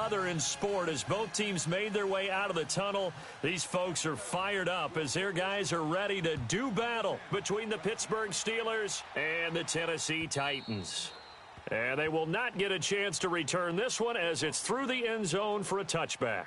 other in sport as both teams made their way out of the tunnel. These folks are fired up as their guys are ready to do battle between the Pittsburgh Steelers and the Tennessee Titans. And they will not get a chance to return this one as it's through the end zone for a touchback.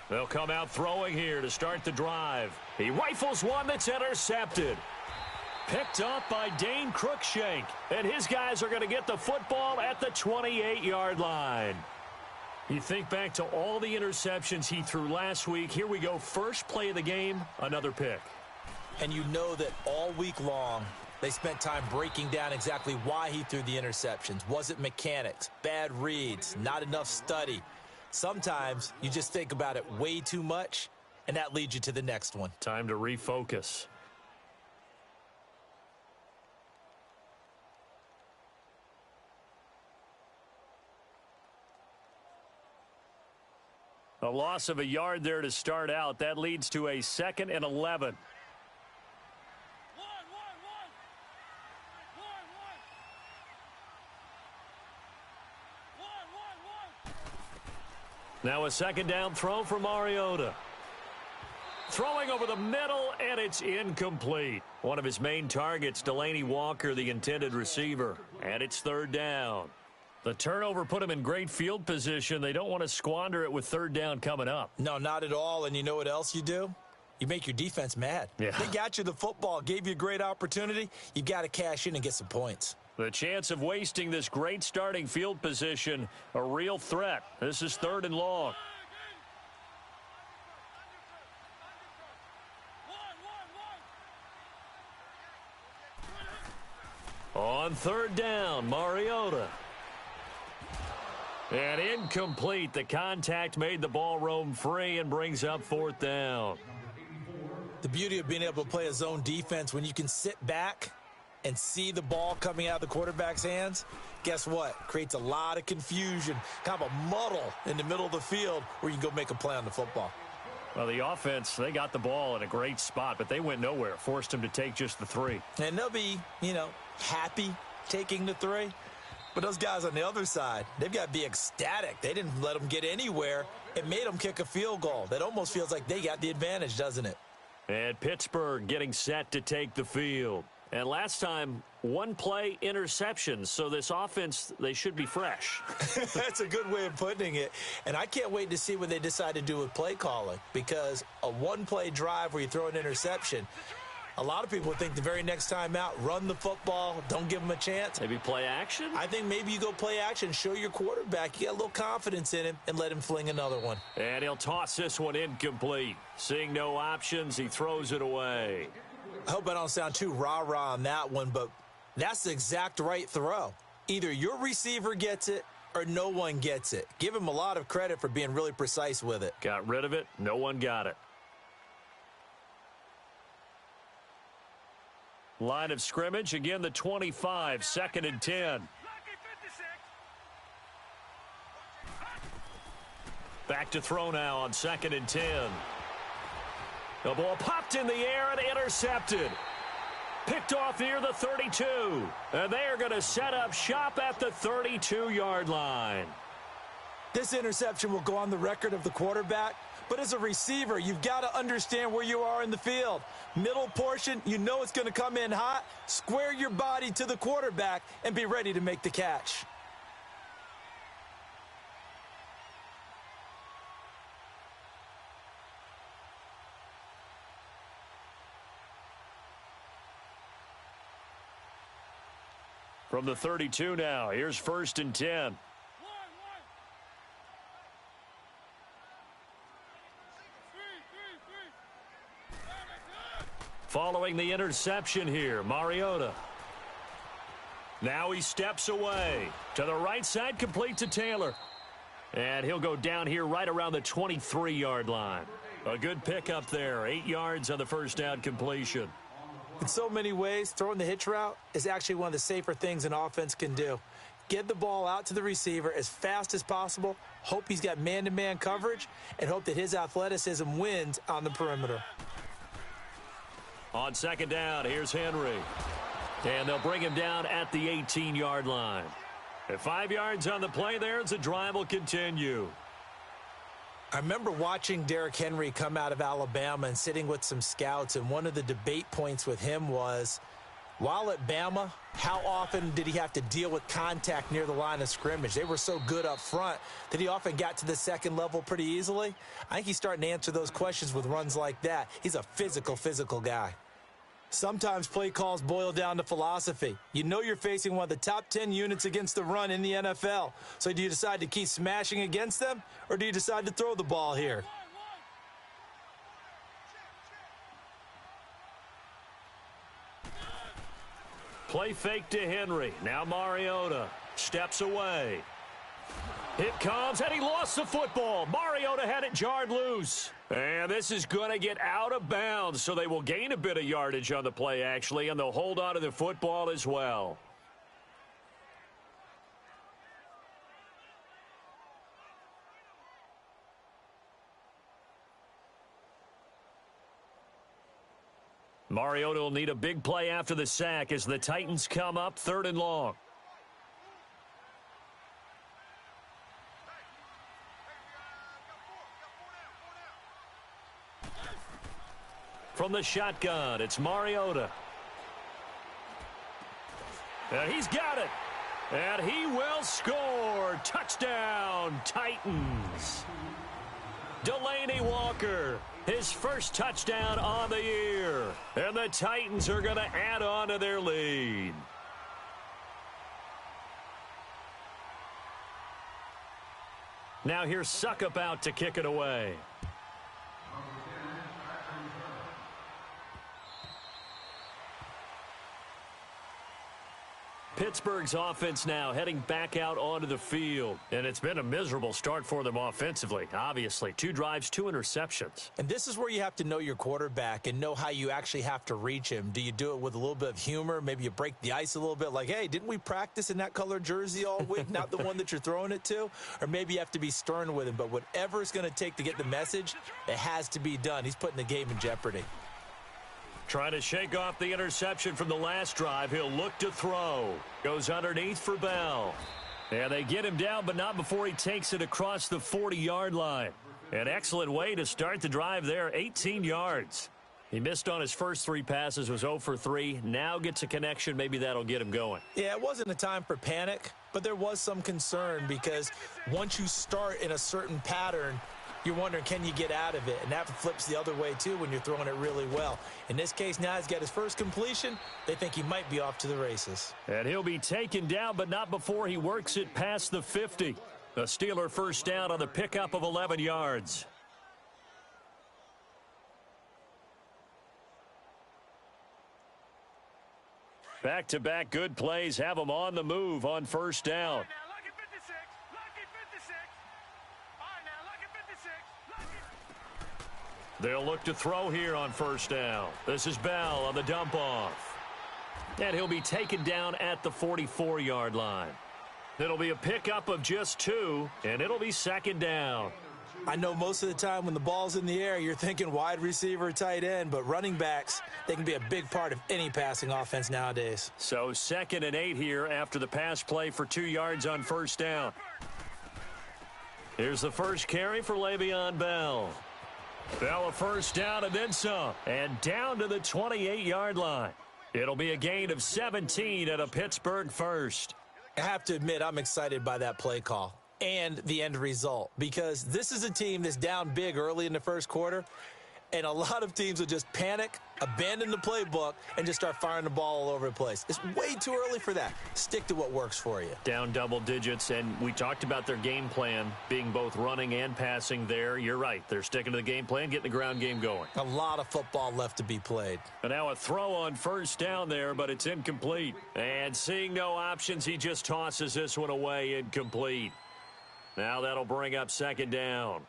They'll come out throwing here to start the drive. He rifles one that's intercepted. Picked up by Dane Cruikshank. And his guys are going to get the football at the 28-yard line. You think back to all the interceptions he threw last week. Here we go. First play of the game, another pick. And you know that all week long, they spent time breaking down exactly why he threw the interceptions. Was it mechanics, bad reads, not enough study? Sometimes you just think about it way too much, and that leads you to the next one. Time to refocus. A loss of a yard there to start out. That leads to a 2nd and 11. Now a second down throw for Mariota. Throwing over the middle, and it's incomplete. One of his main targets, Delaney Walker, the intended receiver. And it's 3rd down. The turnover put him in great field position. They don't want to squander it with 3rd down coming up. No, not at all. And you know what else you do? You make your defense mad. Yeah. They got you the football, gave you a great opportunity. You got to cash in and get some points. The chance of wasting this great starting field position, a real threat. This is 3rd and long. On 3rd down, Mariota. And incomplete. The contact made the ball roam free and brings up 4th down. The beauty of being able to play a zone defense when you can sit back and see the ball coming out of the quarterback's hands, guess what? Creates a lot of confusion, kind of a muddle in the middle of the field where you can go make a play on the football. Well, the offense, they got the ball in a great spot, but they went nowhere. Forced them to take just the 3. And they'll be, happy taking the 3. But those guys on the other side, they've got to be ecstatic. They didn't let them get anywhere. It made them kick a field goal. That almost feels like they got the advantage, doesn't it? And Pittsburgh getting set to take the field. And last time, 1 play interceptions. So this offense, they should be fresh. That's a good way of putting it. And I can't wait to see what they decide to do with play calling. Because a 1-play drive where you throw an interception, a lot of people think the very next time out, run the football, don't give them a chance. Maybe play action? I think maybe you go play action, show your quarterback you got a little confidence in him, and let him fling another one. And he'll toss this one incomplete. Seeing no options, he throws it away. I hope I don't sound too rah-rah on that one, but that's the exact right throw. Either your receiver gets it or no one gets it. Give him a lot of credit for being really precise with it. Got rid of it. No one got it. Line of scrimmage, again the 25, 2nd and 10. Back to throw now on 2nd and 10. The ball popped in the air and intercepted. Picked off near the 32. And they are going to set up shop at the 32-yard line. This interception will go on the record of the quarterback. But as a receiver, you've got to understand where you are in the field. Middle portion, you know it's going to come in hot. Square your body to the quarterback and be ready to make the catch. From the 32 now, here's 1st and 10. Following the interception here, Mariota. Now he steps away. To the right side, complete to Taylor. And he'll go down here right around the 23-yard line. A good pickup there. 8 yards on the first down completion. In so many ways, throwing the hitch route is actually one of the safer things an offense can do. Get the ball out to the receiver as fast as possible, hope he's got man-to-man coverage, and hope that his athleticism wins on the perimeter. On second down, here's Henry. And they'll bring him down at the 18-yard line. At 5 yards on the play there as the drive will continue. I remember watching Derrick Henry come out of Alabama and sitting with some scouts, and one of the debate points with him was, while at Bama, how often did he have to deal with contact near the line of scrimmage? They were so good up front that he often got to the second level pretty easily. I think he's starting to answer those questions with runs like that. He's a physical guy. Sometimes play calls boil down to philosophy. You know you're facing one of the top 10 units against the run in the NFL. So do you decide to keep smashing against them, or do you decide to throw the ball here? Play fake to Henry. Now Mariota steps away. It comes, and he lost the football. Mariota had it jarred loose. And this is going to get out of bounds, so they will gain a bit of yardage on the play, actually, and they'll hold on to the football as well. Mariota will need a big play after the sack as the Titans come up 3rd and long. From the shotgun, it's Mariota. And he's got it. And he will score. Touchdown, Titans. Delaney Walker, his first touchdown on the year. And the Titans are going to add on to their lead. Now here's Suckup out to kick it away. Pittsburgh's offense now heading back out onto the field. And it's been a miserable start for them offensively, obviously. 2 drives, 2 interceptions. And this is where you have to know your quarterback and know how you actually have to reach him. Do you do it with a little bit of humor? Maybe you break the ice a little bit like, hey, didn't we practice in that color jersey all week? Not the one that you're throwing it to? Or maybe you have to be stern with him. But whatever it's going to take to get the message, it has to be done. He's putting the game in jeopardy. Trying to shake off the interception from the last drive. He'll look to throw. Goes underneath for Bell. And they get him down, but not before he takes it across the 40-yard line. An excellent way to start the drive there, 18 yards. He missed on his first 3 passes, was 0 for 3. Now gets a connection. Maybe that'll get him going. Yeah, it wasn't a time for panic, but there was some concern because once you start in a certain pattern, you're wondering, can you get out of it? And that flips the other way, too, when you're throwing it really well. In this case, now he's got his first completion. They think he might be off to the races. And he'll be taken down, but not before he works it past the 50. A Steeler first down on the pickup of 11 yards. Back-to-back good plays have them on the move on first down. They'll look to throw here on first down. This is Bell on the dump off. And he'll be taken down at the 44-yard line. It'll be a pickup of just 2, and it'll be second down. I know most of the time when the ball's in the air, you're thinking wide receiver, tight end, but running backs, they can be a big part of any passing offense nowadays. So 2nd and 8 here after the pass play for 2 yards on first down. Here's the first carry for Le'Veon Bell. Bell a first down and then some. And down to the 28-yard line. It'll be a gain of 17 and a Pittsburgh first. I have to admit, I'm excited by that play call and the end result because this is a team that's down big early in the first quarter. And a lot of teams will just panic, abandon the playbook, and just start firing the ball all over the place. It's way too early for that. Stick to what works for you. Down double digits, and we talked about their game plan being both running and passing there. You're right. They're sticking to the game plan, getting the ground game going. A lot of football left to be played. And now a throw on first down there, but it's incomplete. And seeing no options, he just tosses this one away, incomplete. Now that'll bring up second down.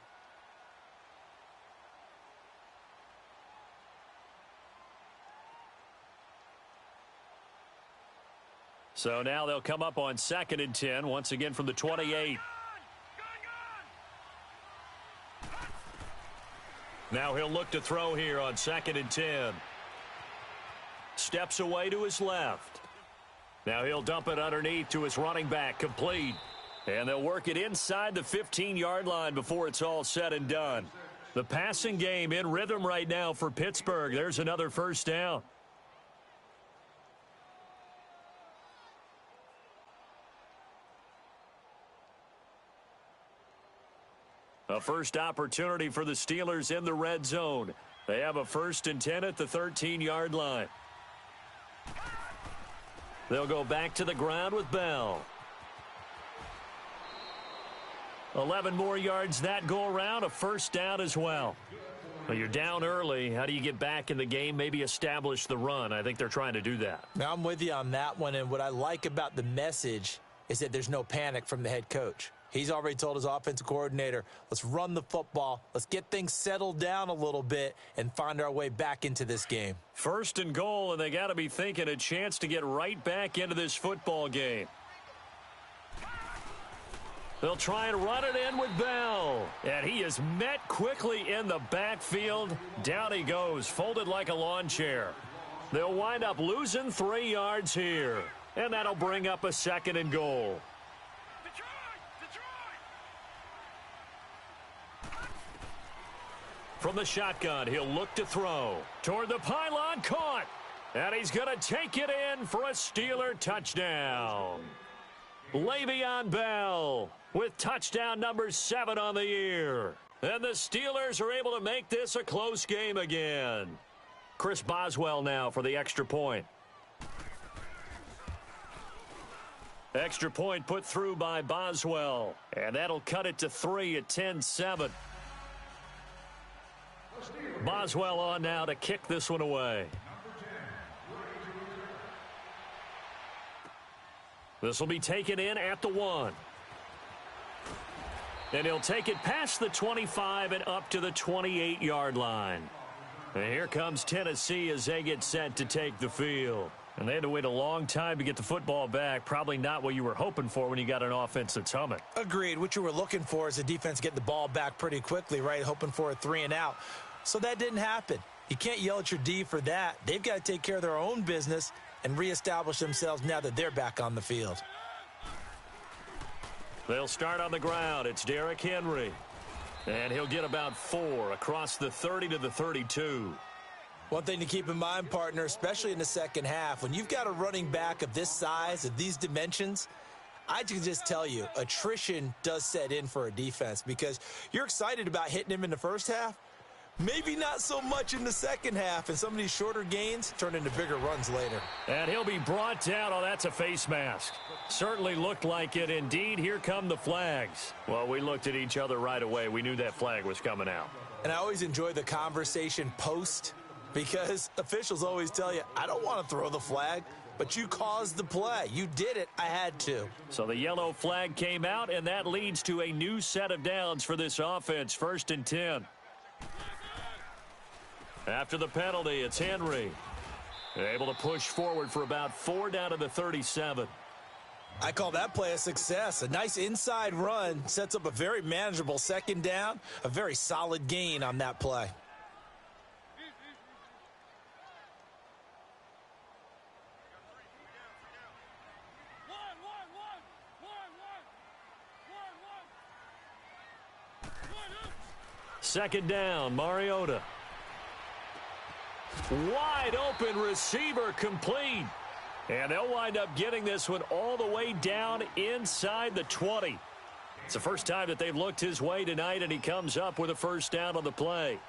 So now they'll come up on 2nd and 10, once again from the 28. Now he'll look to throw here on 2nd and 10. Steps away to his left. Now he'll dump it underneath to his running back, complete. And they'll work it inside the 15-yard line before it's all said and done. The passing game in rhythm right now for Pittsburgh. There's another first down. A first opportunity for the Steelers in the red zone. They have a 1st and 10 at the 13-yard line. They'll go back to the ground with Bell. 11 more yards that go around, a first down as well. Well, you're down early. How do you get back in the game, maybe establish the run? I think they're trying to do that. Now, I'm with you on that one, and what I like about the message is that there's no panic from the head coach. He's already told his offensive coordinator, let's run the football, let's get things settled down a little bit and find our way back into this game. 1st and goal, and they got to be thinking a chance to get right back into this football game. They'll try and run it in with Bell. And he is met quickly in the backfield. Down he goes, folded like a lawn chair. They'll wind up losing 3 yards here. And that'll bring up a 2nd and goal. From the shotgun, he'll look to throw. Toward the pylon, caught. And he's going to take it in for a Steeler touchdown. Le'Veon Bell with touchdown number 7 on the year. And the Steelers are able to make this a close game again. Chris Boswell now for the extra point. Extra point put through by Boswell. And that'll cut it to 3 at 10-7. Boswell on now to kick this one away. This will be taken in at the 1. And he'll take it past the 25 and up to the 28-yard line. And here comes Tennessee as they get set to take the field. And they had to wait a long time to get the football back. Probably not what you were hoping for when you got an offense that's humming. Agreed. What you were looking for is the defense getting the ball back pretty quickly, right? Hoping for a 3 and out. So that didn't happen. You can't yell at your D for that. They've got to take care of their own business and reestablish themselves now that they're back on the field. They'll start on the ground. It's Derrick Henry. And he'll get about 4 across the 30 to the 32. One thing to keep in mind, partner, especially in the second half, when you've got a running back of this size, of these dimensions, I can just tell you, attrition does set in for a defense because you're excited about hitting him in the first half. Maybe not so much in the second half, and some of these shorter gains turn into bigger runs later. And he'll be brought down. Oh, that's a face mask. Certainly looked like it. Indeed, here come the flags. Well, we looked at each other right away. We knew that flag was coming out. And I always enjoy the conversation post because officials always tell you, I don't want to throw the flag, but you caused the play. You did it. I had to. So the yellow flag came out, and that leads to a new set of downs for this offense. 1st and 10. After the penalty, it's Henry. Able to push forward for about 4 down to the 37. I call that play a success. A nice inside run sets up a very manageable second down. A very solid gain on that play. Second down, Mariota. Wide open receiver complete. And they'll wind up getting this one all the way down inside the 20. It's the first time that they've looked his way tonight, and he comes up with a first down on the play.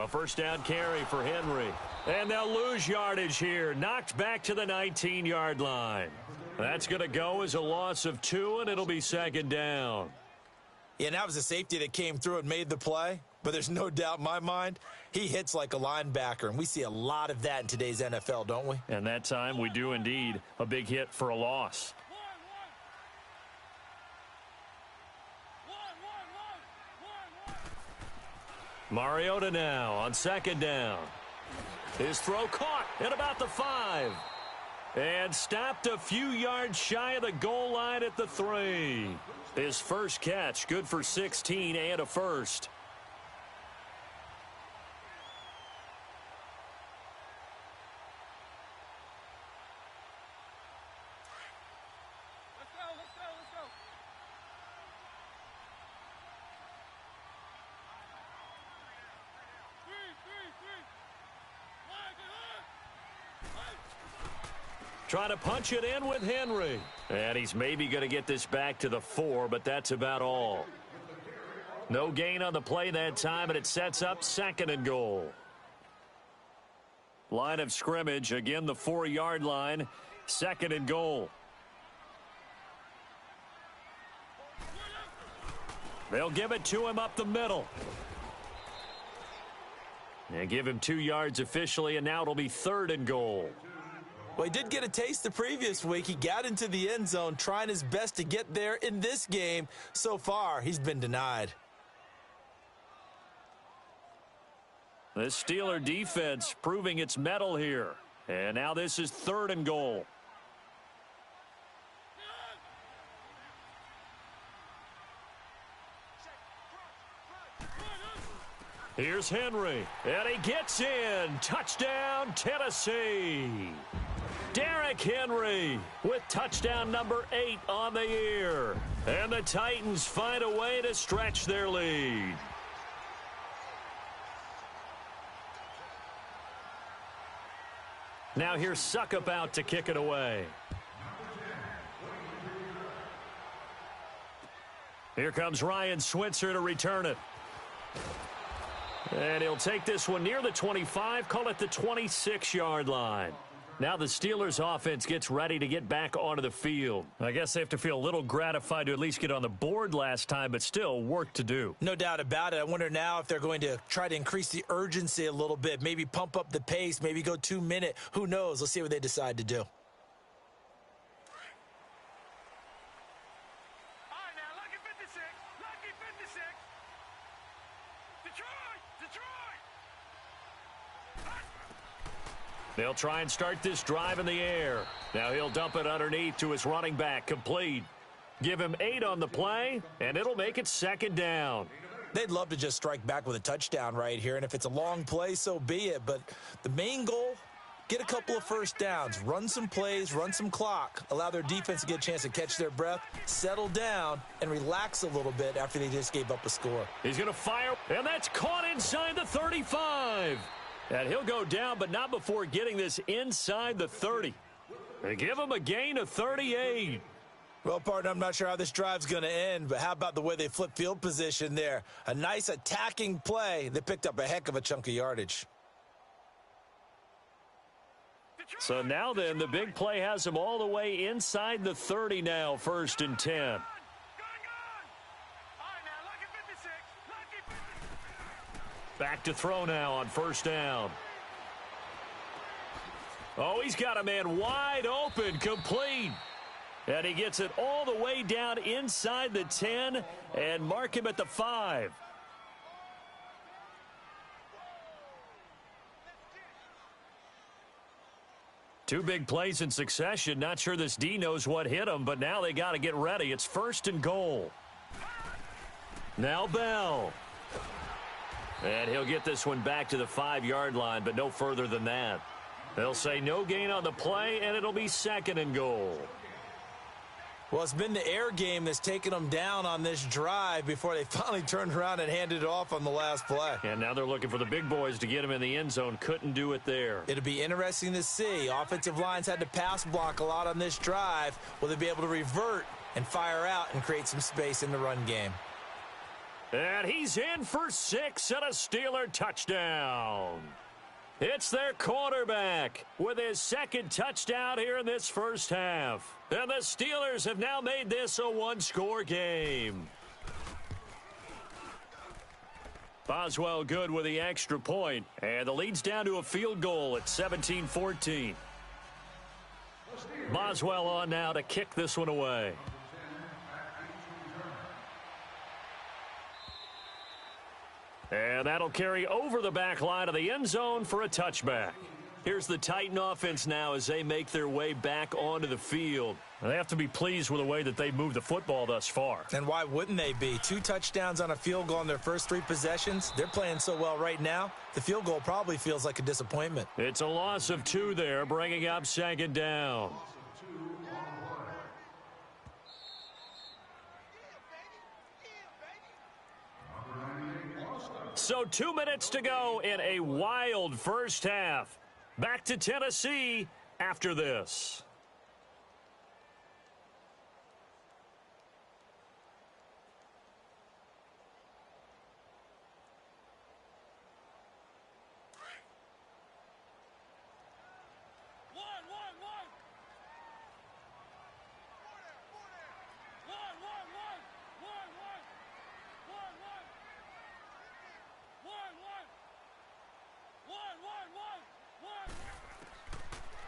A first down carry for Henry. And they'll lose yardage here. Knocked back to the 19-yard line. That's going to go as a loss of 2, and it'll be second down. Yeah, and that was a safety that came through and made the play. But there's no doubt in my mind, he hits like a linebacker. And we see a lot of that in today's NFL, don't we? And that time we do indeed. A big hit for a loss. Mariota now on second down. His throw caught at about the 5. And stopped a few yards shy of the goal line at the 3. His first catch, good for 16 and a first. Trying to punch it in with Henry. And he's maybe going to get this back to the 4, but that's about all. No gain on the play that time, and it sets up second and goal. Line of scrimmage, again the 4-yard line, second and goal. They'll give it to him up the middle. And give him 2 yards officially, and now it'll be third and goal. Well, he did get a taste the previous week. He got into the end zone, trying his best to get there in this game. So far, he's been denied. The Steeler defense proving its mettle here. And now this is third and goal. Here's Henry, and he gets in. Touchdown, Tennessee. Derrick Henry with touchdown number 8 on the year. And the Titans find a way to stretch their lead. Now here's Suckup out to kick it away. Here comes Ryan Switzer to return it. And he'll take this one near the 25, call it the 26-yard line. Now the Steelers offense gets ready to get back onto the field. I guess they have to feel a little gratified to at least get on the board last time, but still work to do. No doubt about it. I wonder now if they're going to try to increase the urgency a little bit, maybe pump up the pace, maybe go 2-minute. Who knows? Let's see what they decide to do. They'll try and start this drive in the air. Now he'll dump it underneath to his running back, complete. Give him 8 on the play, and it'll make it second down. They'd love to just strike back with a touchdown right here, and if it's a long play, so be it. But the main goal, get a couple of first downs, run some plays, run some clock, allow their defense to get a chance to catch their breath, settle down, and relax a little bit after they just gave up a score. He's going to fire, and that's caught inside the 35. And he'll go down, but not before getting this inside the 30. They give him a gain of 38. Well, partner, I'm not sure how this drive's going to end, but how about the way they flip field position there? A nice attacking play. They picked up a heck of a chunk of yardage. So now then, the big play has him all the way inside the 30 now, first and 10. Back to throw now on first down. Oh, he's got a man wide open, complete. And he gets it all the way down inside the 10 and mark him at the 5. Two big plays in succession. Not sure this D knows what hit him, but now they got to get ready. It's first and goal. Now Bell. And he'll get this one back to the 5-yard line, but no further than that. They'll say no gain on the play, and it'll be second and goal. Well, it's been the air game that's taken them down on this drive before they finally turned around and handed it off on the last play. And now they're looking for the big boys to get him in the end zone. Couldn't do it there. It'll be interesting to see. Offensive lines had to pass block a lot on this drive. Will they be able to revert and fire out and create some space in the run game? And he's in for 6 and a Steeler touchdown. It's their quarterback with his second touchdown here in this first half. And the Steelers have now made this a one-score game. Boswell good with the extra point, and the lead's down to a field goal at 17-14. Boswell on now to kick this one away. And that'll carry over the back line of the end zone for a touchback. Here's the Titan offense now as they make their way back onto the field. They have to be pleased with the way that they've moved the football thus far. And why wouldn't they be? 2 touchdowns on a field goal in their first 3 possessions. They're playing so well right now, the field goal probably feels like a disappointment. It's a loss of 2 there, bringing up second down. So 2 minutes to go in a wild first half. Back to Tennessee after this.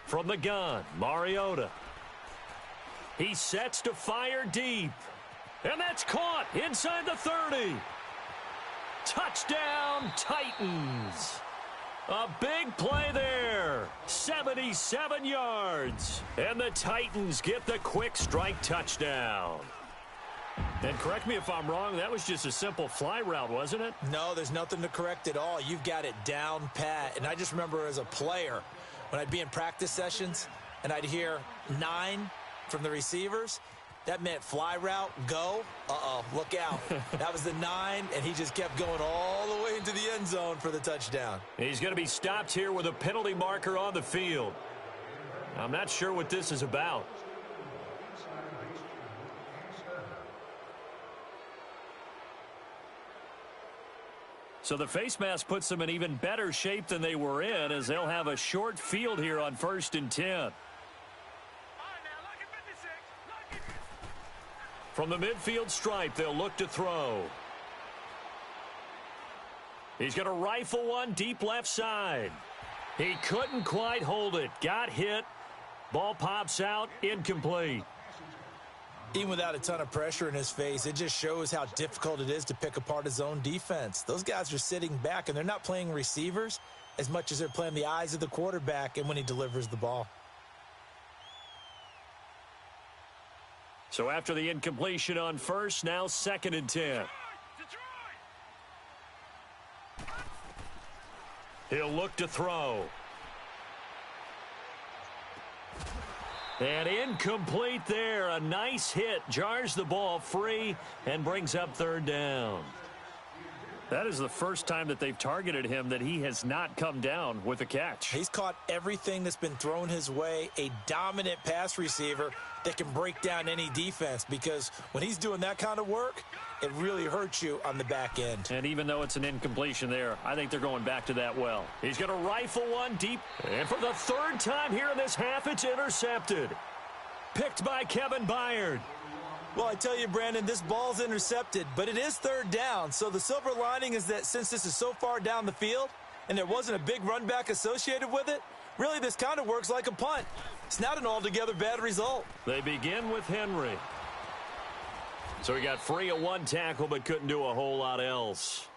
From the gun, Mariota. He sets to fire deep. And that's caught inside the 30. Touchdown, Titans. A big play there. 77 yards. And the Titans get the quick strike touchdown. And correct me if I'm wrong, that was just a simple fly route, wasn't it? No, there's nothing to correct at all. You've got it down pat. And I just remember as a player, when I'd be in practice sessions and I'd hear 9 from the receivers, that meant fly route, go. Uh-oh, look out. That was the 9, and he just kept going all the way into the end zone for the touchdown. He's going to be stopped here with a penalty marker on the field. I'm not sure what this is about. So the face mask puts them in even better shape than they were in, as they'll have a short field here on 1st and 10. From the midfield stripe, they'll look to throw. He's going to rifle one deep left side. He couldn't quite hold it. Got hit. Ball pops out. Incomplete. Even without a ton of pressure in his face, it just shows how difficult it is to pick apart his own defense. Those guys are sitting back, and they're not playing receivers as much as they're playing the eyes of the quarterback and when he delivers the ball. So after the incompletion on 1st, now 2nd and 10. He'll look to throw. And incomplete there. A nice hit. Jars the ball free and brings up 3rd down. That is the first time that they've targeted him that he has not come down with a catch. He's caught everything that's been thrown his way. A dominant pass receiver that can break down any defense, because when he's doing that kind of work, it really hurts you on the back end. And even though it's an incompletion there, I think they're going back to that well. He's going to rifle one deep. And for the 3rd time here in this half, it's intercepted. Picked by Kevin Byard. Well, I tell you, Brandon, this ball's intercepted, but it is 3rd down. So the silver lining is that since this is so far down the field and there wasn't a big run back associated with it, really this kind of works like a punt. It's not an altogether bad result. They begin with Henry. So he got free of 1 tackle but couldn't do a whole lot else.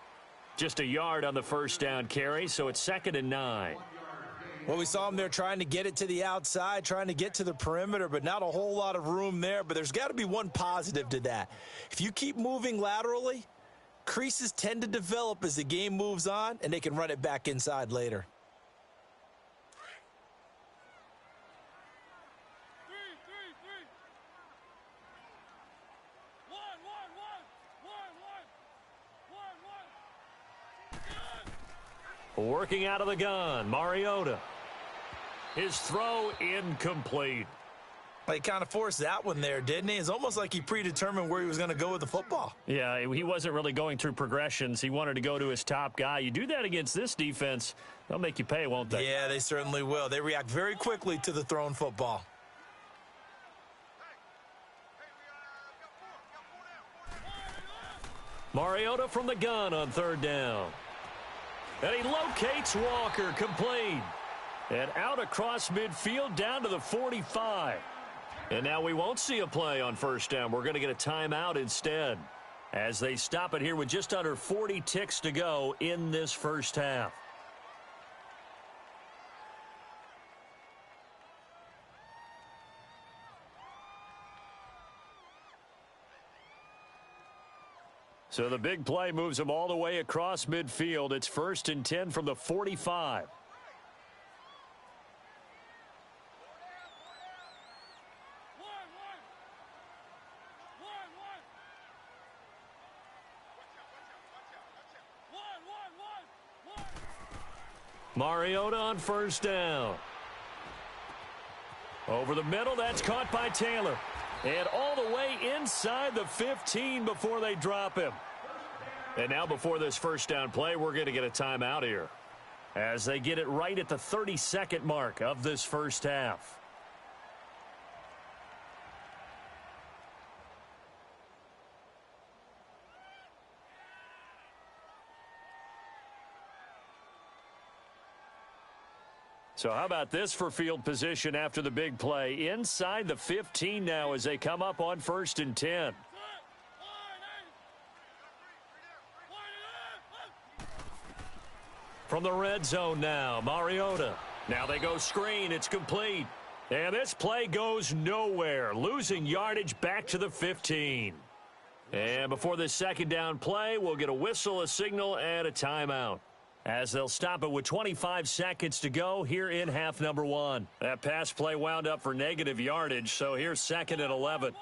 Just a yard on the 1st down carry, so it's 2nd and 9. Well, we saw him there trying to get it to the outside, trying to get to the perimeter, but not a whole lot of room there. But there's got to be one positive to that. If you keep moving laterally, creases tend to develop as the game moves on, and they can run it back inside later. Working out of the gun, Mariota. His throw incomplete. He kind of forced that one there, didn't he? It's almost like he predetermined where he was going to go with the football. Yeah, he wasn't really going through progressions. He wanted to go to his top guy. You do that against this defense, they'll make you pay, won't they? Yeah, they certainly will. They react very quickly to the thrown football. Mariota from the gun on third down. And he locates Walker, complete. And out across midfield down to the 45. And now we won't see a play on first down. We're going to get a timeout instead as they stop it here with just under 40 ticks to go in this first half. So the big play moves them all the way across midfield. It's 1st and 10 from the 45. Mariota on first down. Over the middle, that's caught by Taylor. And all the way inside the 15 before they drop him. And now before this first down play, we're going to get a timeout here as they get it right at the 32nd mark of this first half. So how about this for field position after the big play? Inside the 15 now as they come up on 1st and 10. From the red zone now, Mariota. Now they go screen. It's complete. And this play goes nowhere. Losing yardage back to the 15. And before this second down play, we'll get a whistle, a signal, and a timeout, as they'll stop it with 25 seconds to go here in half number 1. That pass play wound up for negative yardage, so here's 2nd and 11.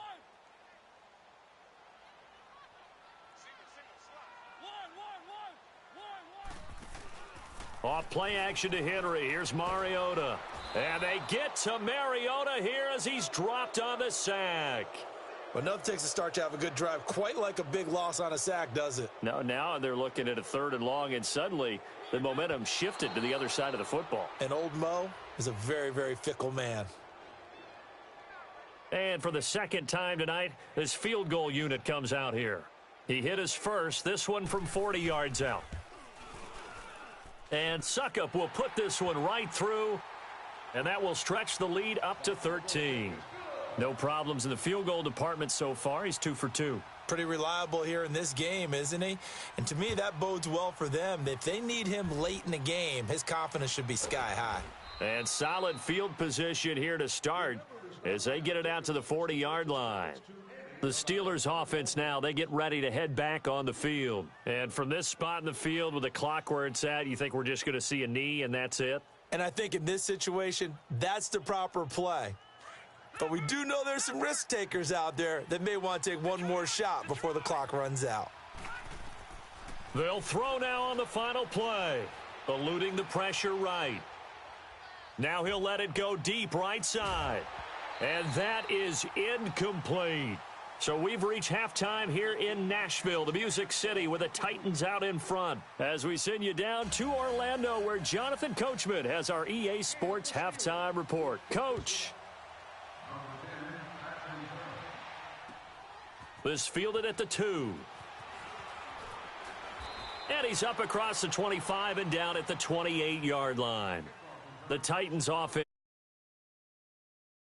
Off play action to Henry. Here's Mariota. And they get to Mariota here as he's dropped on the sack. But enough takes a start to have a good drive. Quite like a big loss on a sack, does it? No, now they're looking at a 3rd and long, and suddenly the momentum shifted to the other side of the football. And old Mo is a very, very fickle man. And for the second time tonight, this field goal unit comes out here. He hit his first, this one from 40 yards out. And Suckup will put this one right through, and that will stretch the lead up to 13. No problems in the field goal department so far. He's 2 for 2. Pretty reliable here in this game, isn't he? And to me, that bodes well for them. If they need him late in the game, his confidence should be sky high. And solid field position here to start as they get it out to the 40-yard line. The Steelers offense now, they get ready to head back on the field. And from this spot in the field with the clock where it's at, you think we're just going to see a knee and that's it? And I think in this situation, that's the proper play. But we do know there's some risk takers out there that may want to take one more shot before the clock runs out. They'll throw now on the final play, eluding the pressure right. Now he'll let it go deep right side. And that is incomplete. So we've reached halftime here in Nashville, the Music City, with the Titans out in front. As we send you down to Orlando, where Jonathan Coachman has our EA Sports halftime report. Coach. This fielded at the 2. And he's up across the 25 and down at the 28-yard line. The Titans offense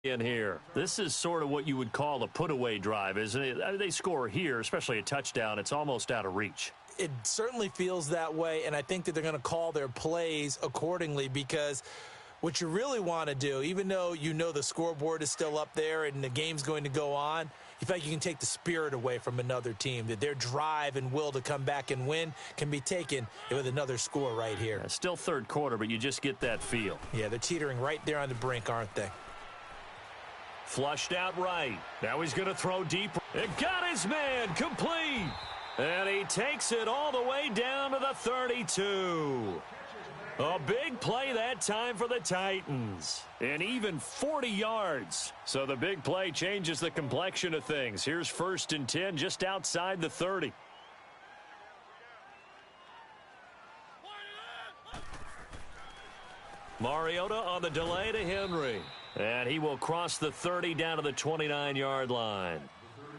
in here. This is sort of what you would call a put-away drive, isn't it? I mean, they score here, especially a touchdown. It's almost out of reach. It certainly feels that way, and I think that they're going to call their plays accordingly, because what you really want to do, even though you know the scoreboard is still up there and the game's going to go on, you feel like you can take the spirit away from another team, that their drive and will to come back and win can be taken with another score right here. Yeah, still third quarter, but you just get that feel. Yeah, they're teetering right there on the brink, aren't they? Flushed out right. Now he's going to throw deep. It got his man complete. And he takes it all the way down to the 32. A big play that time for the Titans. And even 40 yards. So the big play changes the complexion of things. Here's 1st and 10 just outside the 30. Mariota on the delay to Henry. And he will cross the 30 down to the 29-yard line.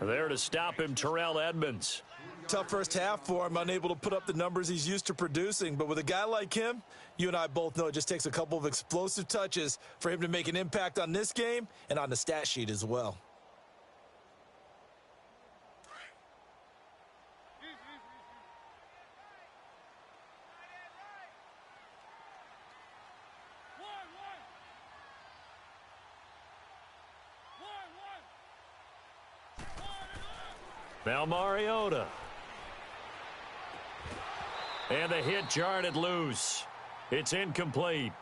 There to stop him, Terrell Edmonds. Tough first half for him, unable to put up the numbers he's used to producing. But with a guy like him, you and I both know it just takes a couple of explosive touches for him to make an impact on this game and on the stat sheet as well. Now Mariota. And the hit jarred it loose. It's incomplete.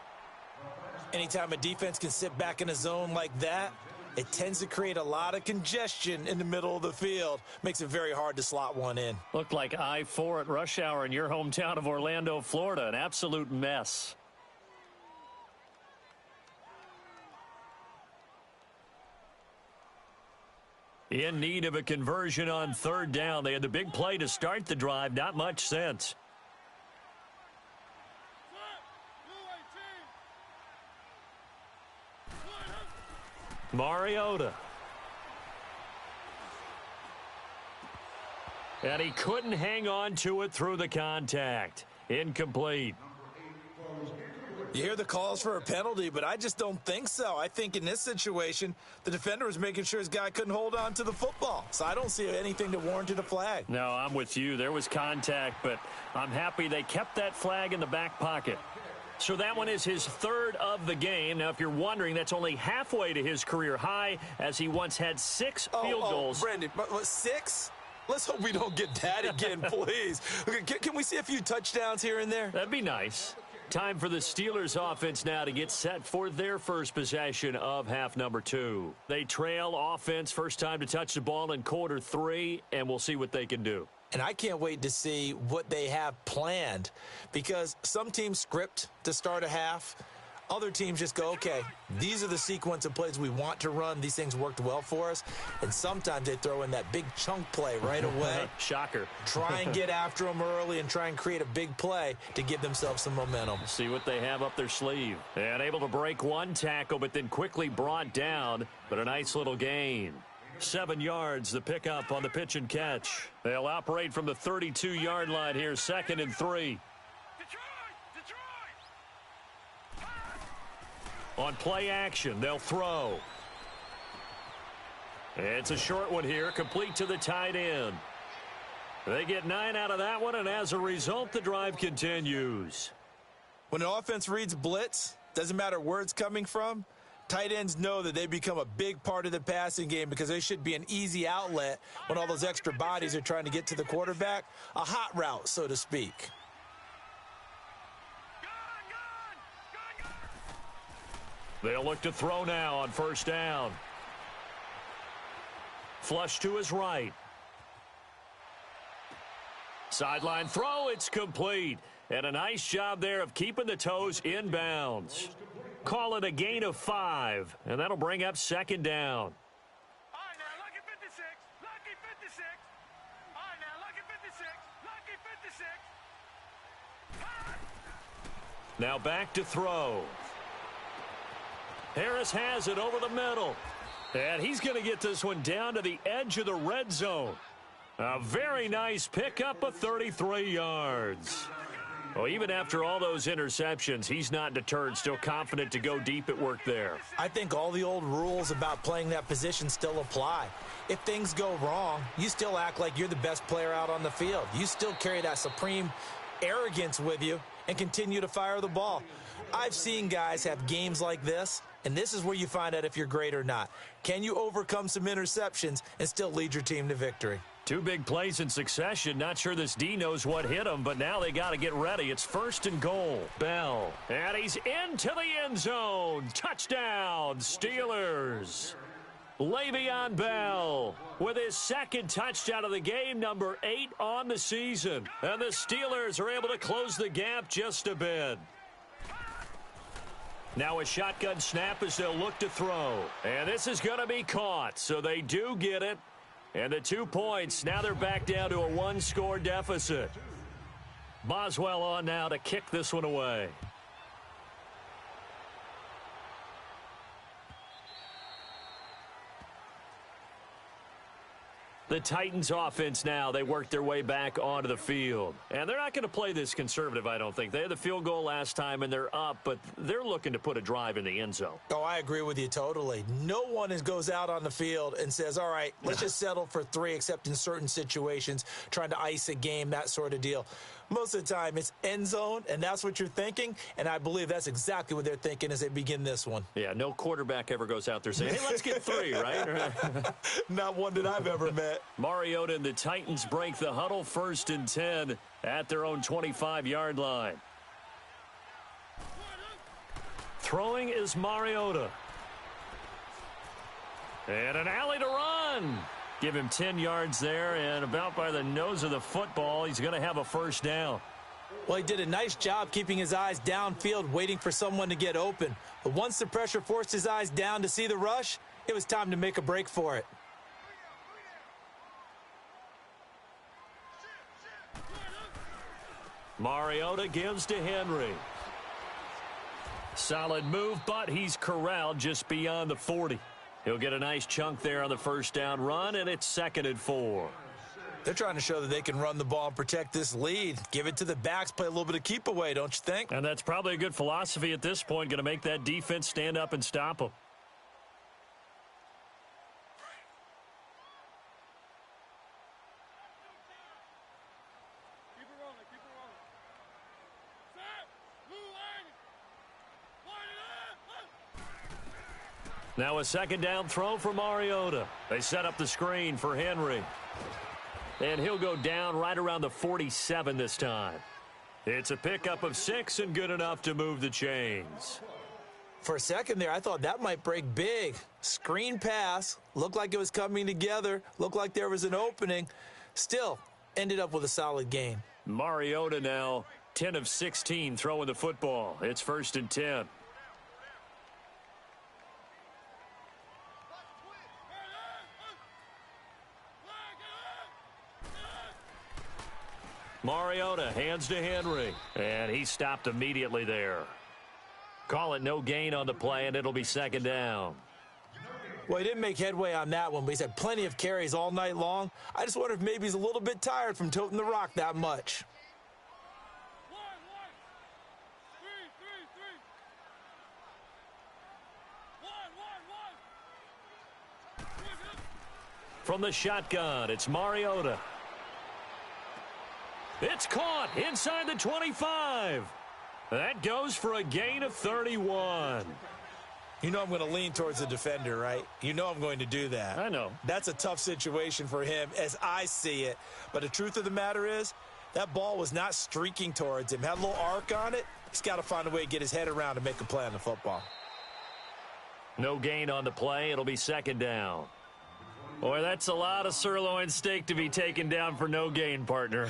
Anytime a defense can sit back in a zone like that, it tends to create a lot of congestion in the middle of the field. Makes it very hard to slot one in. Looked like I-4 at rush hour in your hometown of Orlando, Florida. An absolute mess. In need of a conversion on 3rd down. They had the big play to start the drive. Not much sense. Mariota. And he couldn't hang on to it through the contact. Incomplete. You hear the calls for a penalty, but I just don't think so. I think in this situation, the defender was making sure his guy couldn't hold on to the football. So I don't see anything that warranted a flag. No, I'm with you. There was contact, but I'm happy they kept that flag in the back pocket. So that one is his 3rd of the game. Now, if you're wondering, that's only halfway to his career high, as he once had 6 field goals. Brandon, what, 6? Let's hope we don't get that again, please. Can we see a few touchdowns here and there? That'd be nice. Time for the Steelers offense now to get set for their first possession of half number 2. They trail offense, first time to touch the ball in quarter 3, and we'll see what they can do. And I can't wait to see what they have planned, because some teams script to start a half. Other teams just go, okay, these are the sequence of plays we want to run. These things worked well for us. And sometimes they throw in that big chunk play right away. Shocker. Try and get after them early and try and create a big play to give themselves some momentum. See what they have up their sleeve. And able to break one tackle, but then quickly brought down. But a nice little gain. 7 yards, the pickup on the pitch and catch. They'll operate from the 32-yard line here, 2nd and 3. On play action, they'll throw. It's a short one here, complete to the tight end. They get 9 out of that one, and as a result, the drive continues. When an offense reads blitz, doesn't matter where it's coming from, tight ends know that they become a big part of the passing game because they should be an easy outlet when all those extra bodies are trying to get to the quarterback. A hot route, so to speak. They'll look to throw now on 1st down. Flush to his right. Sideline throw, it's complete. And a nice job there of keeping the toes in bounds. Call it a gain of 5, and that'll bring up 2nd down. All right, now, lucky 56, lucky 56. All right, now, lucky 56, lucky 56. Now back to throw. Harris has it over the middle. And he's going to get this one down to the edge of the red zone. A very nice pickup of 33 yards. Well, even after all those interceptions, he's not deterred, still confident to go deep at work there. I think all the old rules about playing that position still apply. If things go wrong, you still act like you're the best player out on the field. You still carry that supreme arrogance with you and continue to fire the ball. I've seen guys have games like this, and this is where you find out if you're great or not. Can you overcome some interceptions and still lead your team to victory? 2 big plays in succession. Not sure this D knows what hit him, but now they got to get ready. It's 1st and goal. Bell. And he's into the end zone. Touchdown, Steelers. Le'Veon Bell with his 2nd touchdown of the game, number 8 on the season. And the Steelers are able to close the gap just a bit. Now a shotgun snap as they'll look to throw. And this is going to be caught, so they do get it. And the 2 points, now they're back down to a one-score deficit. Boswell on now to kick this one away. The Titans offense now, they work their way back onto the field. And they're not going to play this conservative, I don't think. They had the field goal last time, and they're up, but they're looking to put a drive in the end zone. Oh, I agree with you totally. No one goes out on the field and says, all right, let's just settle for 3, except in certain situations, trying to ice a game, that sort of deal. Most of the time, it's end zone, and that's what you're thinking, and I believe that's exactly what they're thinking as they begin this one. Yeah, no quarterback ever goes out there saying, hey, let's get 3, right? Not one that I've ever met. Mariota and the Titans break the huddle, 1st and 10 at their own 25-yard line. Throwing is Mariota. And an alley to run. Give him 10 yards there, and about by the nose of the football, he's going to have a first down. Well, he did a nice job keeping his eyes downfield, waiting for someone to get open. But once the pressure forced his eyes down to see the rush, it was time to make a break for it. Mariota gives to Henry. Solid move, but he's corralled just beyond the 40. He'll get a nice chunk there on the first down run, and it's 2nd and 4. They're trying to show that they can run the ball and protect this lead. Give it to the backs, play a little bit of keep away, don't you think? And that's probably a good philosophy at this point, going to make that defense stand up and stop them. Keep it rolling, keep it rolling. Set, blue line. Now a 2nd down throw for Mariota. They set up the screen for Henry. And he'll go down right around the 47 this time. It's a pickup of 6 and good enough to move the chains. For a second there, I thought that might break big. Screen pass, looked like it was coming together, looked like there was an opening. Still, ended up with a solid game. Mariota now 10 of 16 throwing the football. It's 1st and 10. Mariota hands to Henry, and he stopped immediately there. Call it no gain on the play, and it'll be 2nd down. Well, he didn't make headway on that one, but he's had plenty of carries all night long. I just wonder if maybe he's a little bit tired from toting the rock that much. From the shotgun, it's Mariota. It's caught inside the 25. That goes for a gain of 31. You know I'm going to lean towards the defender, right? You know I'm going to do that. I know. That's a tough situation for him as I see it. But the truth of the matter is, that ball was not streaking towards him. Had a little arc on it. He's got to find a way to get his head around and make a play on the football. No gain on the play. It'll be 2nd down. Boy, that's a lot of sirloin steak to be taken down for no gain, partner.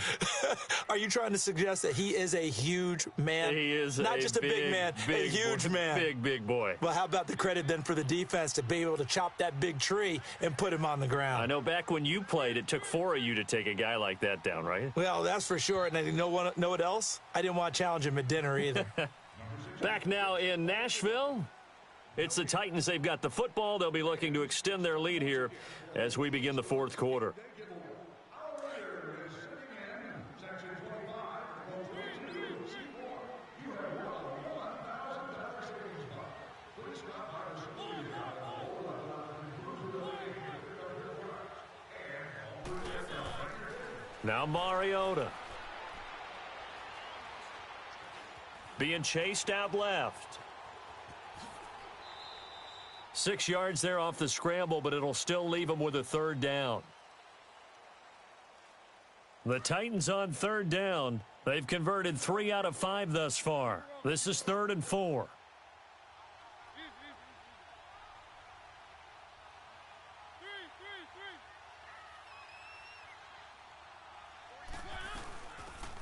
Are you trying to suggest that he is a huge man? He is not just a big man, a huge man. Big boy. Well, how about the credit then for the defense to be able to chop that big tree and put him on the ground? I know back when you played, it took 4 of you to take a guy like that down, right? Well, that's for sure. And you know what else? I didn't want to challenge him at dinner either. Back now in Nashville. It's the Titans. They've got the football. They'll be looking to extend their lead here as we begin the 4th quarter. Now Mariota. Being chased out left. 6 yards there off the scramble, but it'll still leave him with a 3rd down. The Titans on 3rd down. They've converted 3 out of 5 thus far. This is 3rd and 4.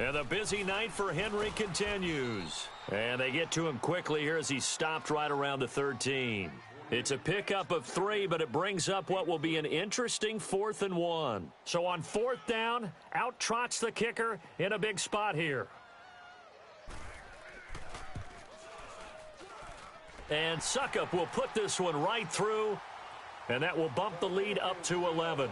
And the busy night for Henry continues. And they get to him quickly here as he's stopped right around the 13. It's a pickup of 3, but it brings up what will be an interesting 4th and 1. So on 4th down, out trots the kicker in a big spot here. And Suckup will put this one right through, and that will bump the lead up to 11.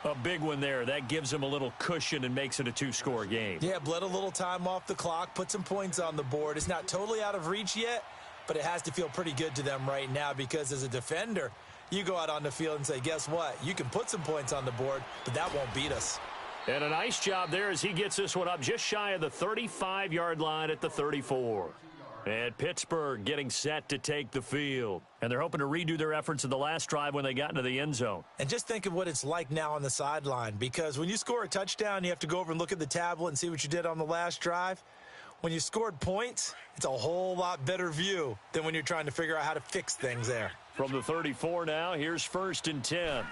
A big one there. That gives him a little cushion and makes it a 2-score game. Yeah, bled a little time off the clock, put some points on the board. It's not totally out of reach yet, but it has to feel pretty good to them right now because as a defender, you go out on the field and say, guess what? You can put some points on the board, but that won't beat us. And a nice job there as he gets this one up just shy of the 35-yard line at the 34. And Pittsburgh getting set to take the field. And they're hoping to redo their efforts in the last drive when they got into the end zone. And just think of what it's like now on the sideline, because when you score a touchdown, you have to go over and look at the tablet and see what you did on the last drive. When you scored points, it's a whole lot better view than when you're trying to figure out how to fix things there. From the 34 now, here's 1st and 10.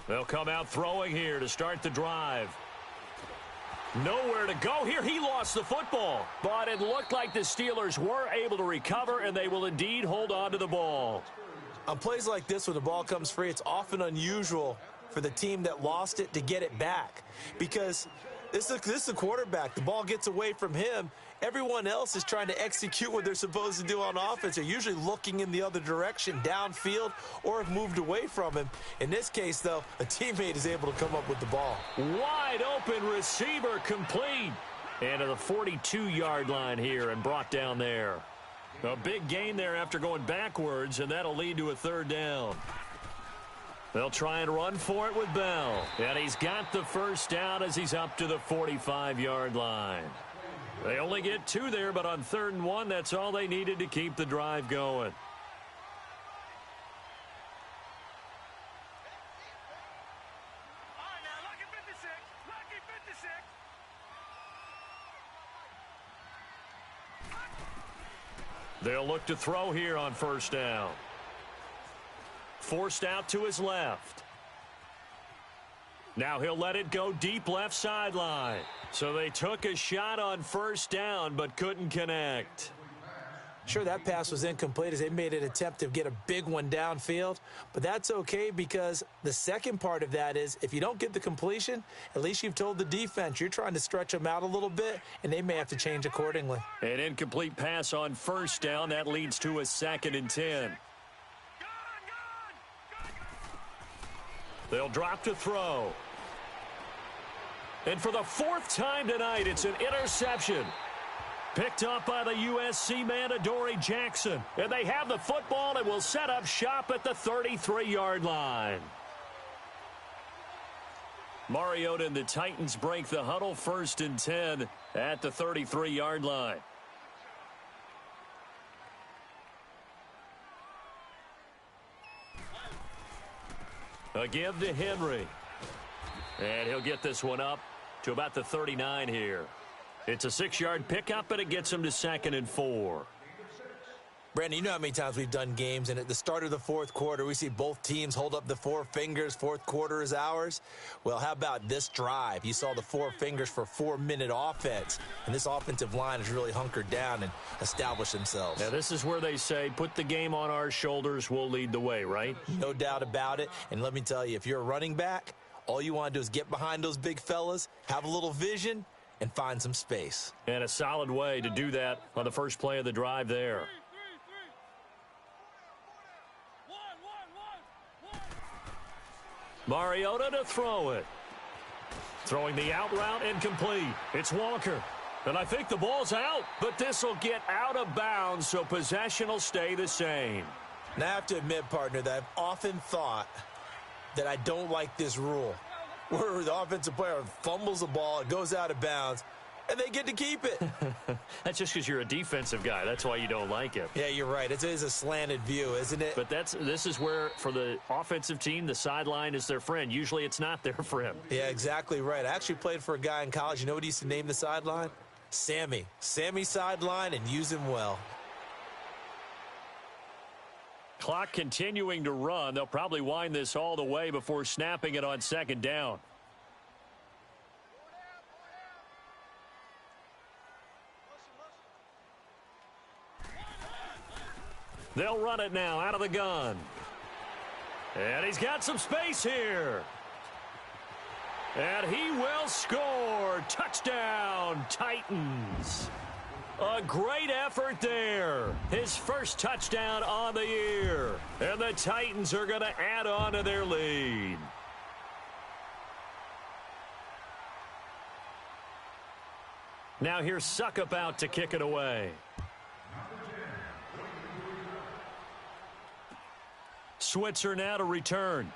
They'll come out throwing here to start the drive. Nowhere to go here. He lost the football. But it looked like the Steelers were able to recover, and they will indeed hold on to the ball. On plays like this, when the ball comes free, it's often unusual for the team that lost it to get it back. Because this is a quarterback. The ball gets away from him. Everyone else is trying to execute what they're supposed to do on offense. They're usually looking in the other direction, downfield, or have moved away from him. In this case, though, a teammate is able to come up with the ball. Wide open receiver complete. And to the 42-yard line here and brought down there. A big gain there after going backwards, and that'll lead to a 3rd down. They'll try and run for it with Bell. And he's got the 1st down as he's up to the 45-yard line. They only get 2 there, but on 3rd and 1, that's all they needed to keep the drive going. All right, now, lucky 56. Lucky 56. They'll look to throw here on 1st down. Forced out to his left. Now he'll let it go deep left sideline. So they took a shot on 1st down but couldn't connect. Sure, that pass was incomplete as they made an attempt to get a big one downfield. But that's okay because the second part of that is if you don't get the completion, at least you've told the defense you're trying to stretch them out a little bit, and they may have to change accordingly. An incomplete pass on 1st down. That leads to a 2nd and 10. They'll drop to throw. And for the 4th time tonight, it's an interception. Picked up by the USC man, Adoree Jackson. And they have the football and will set up shop at the 33-yard line. Mariota and the Titans break the huddle, 1st and 10 at the 33-yard line. A give to Henry. And he'll get this one up to about the 39 here. It's a 6-yard pickup, and it gets him to 2nd and 4. Brandon, you know how many times we've done games, and at the start of the 4th quarter, we see both teams hold up the 4 fingers. 4th quarter is ours. Well, how about this drive? You saw the 4 fingers for 4-minute offense, and this offensive line has really hunkered down and established themselves. Now, this is where they say, put the game on our shoulders, we'll lead the way, right? No doubt about it, and let me tell you, if you're a running back, all you want to do is get behind those big fellas, have a little vision, and find some space. And a solid way to do that on the first play of the drive there. Mariota to throw it. Throwing the out route incomplete. It's Walker. And I think the ball's out, but this will get out of bounds, so possession will stay the same. Now, I have to admit, partner, that I've often thought that I don't like this rule, where the offensive player fumbles the ball, it goes out of bounds, and they get to keep it. That's just because you're a defensive guy. That's why you don't like it. Yeah, you're right. It is a slanted view, isn't it? But this is where, for the offensive team, the sideline is their friend. Usually it's not their friend. Yeah, exactly right. I actually played for a guy in college. You know what he used to name the sideline? Sammy. Sammy sideline, and use him well. Clock continuing to run. They'll probably wind this all the way before snapping it on 2nd down. They'll run it now out of the gun. And he's got some space here. And he will score. Touchdown, Titans. A great effort there. His first touchdown on the year. And the Titans are going to add on to their lead. Now here's Suckup out to kick it away. Switzer now to return.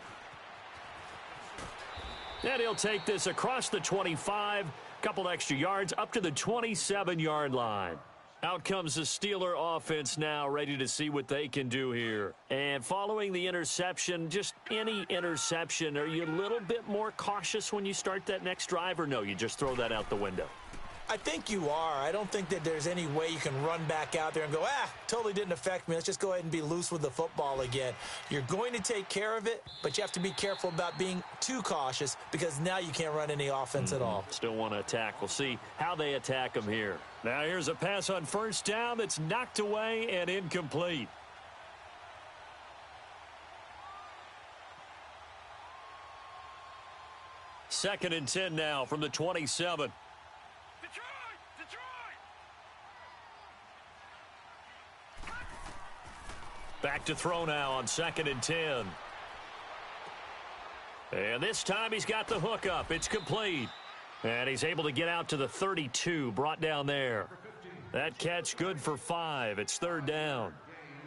And he'll take this across the 25, couple extra yards up to the 27-yard line. Out comes the Steeler offense now, ready to see what they can do here. And following the interception, just any interception, are you a little bit more cautious when you start that next drive, or no, you just throw that out the window? I think you are. I don't think that there's any way you can run back out there and go, totally didn't affect me. Let's just go ahead and be loose with the football again. You're going to take care of it, but you have to be careful about being too cautious because now you can't run any offense at all. Still want to attack. We'll see how they attack them here. Now here's a pass on first down that's knocked away and incomplete. Second and 10 now from the 27. Back to throw now on second and 10. And this time he's got the hook up. It's complete. And he's able to get out to the 32, brought down there. That catch good for 5. It's third down.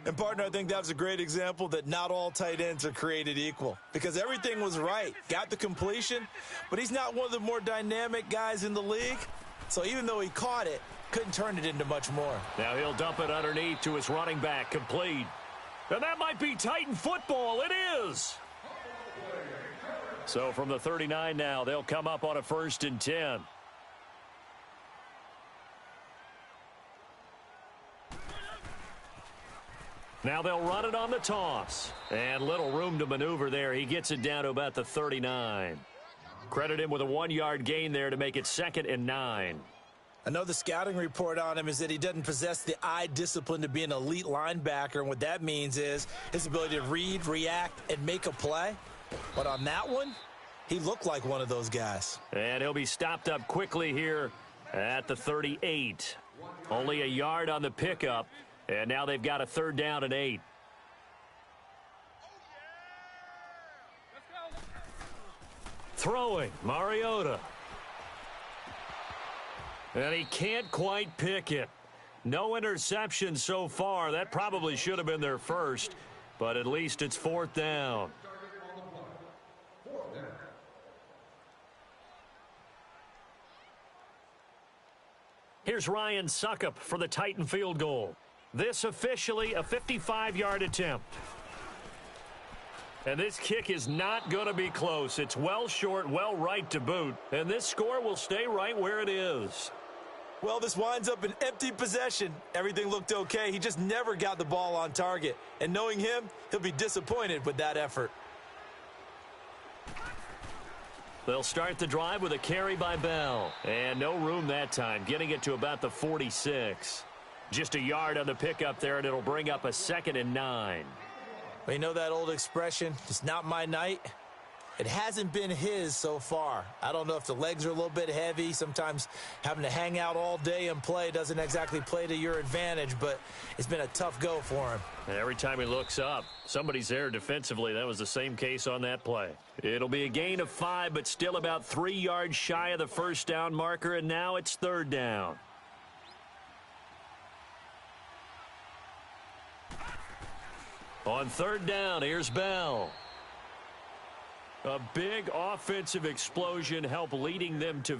And, partner, I think that was a great example that not all tight ends are created equal because everything was right. Got the completion, but he's not one of the more dynamic guys in the league. So even though he caught it, couldn't turn it into much more. Now he'll dump it underneath to his running back, complete. And that might be Titan football. It is. So from the 39 now, they'll come up on a first and 10. Now they'll run it on the toss. And little room to maneuver there. He gets it down to about the 39. Credit him with a 1-yard gain there to make it second and 9. I know the scouting report on him is that he doesn't possess the eye discipline to be an elite linebacker, and what that means is his ability to read, react, and make a play. But on that one, he looked like one of those guys. And he'll be stopped up quickly here at the 38. Only a yard on the pickup, and now they've got a third down and 8. Throwing, Mariota. And he can't quite pick it. No interception so far. That probably should have been their first, but at least it's fourth down. Here's Ryan Suckup for the Titan field goal. This officially a 55-yard attempt. And this kick is not going to be close. It's well short, well right to boot. And this score will stay right where it is. Well, this winds up an empty possession. Everything looked okay. He just never got the ball on target. And knowing him, he'll be disappointed with that effort. They'll start the drive with a carry by Bell. And no room that time, getting it to about the 46. Just a yard on the pickup there, and it'll bring up a second and 9. Well, you know that old expression, it's not my night? It hasn't been his so far. I don't know if the legs are a little bit heavy. Sometimes having to hang out all day and play doesn't exactly play to your advantage, but it's been a tough go for him. And every time he looks up, somebody's there defensively. That was the same case on that play. It'll be a gain of 5, but still about 3 yards shy of the first down marker, and now it's third down. On third down, here's Bell. A big offensive explosion helped leading them to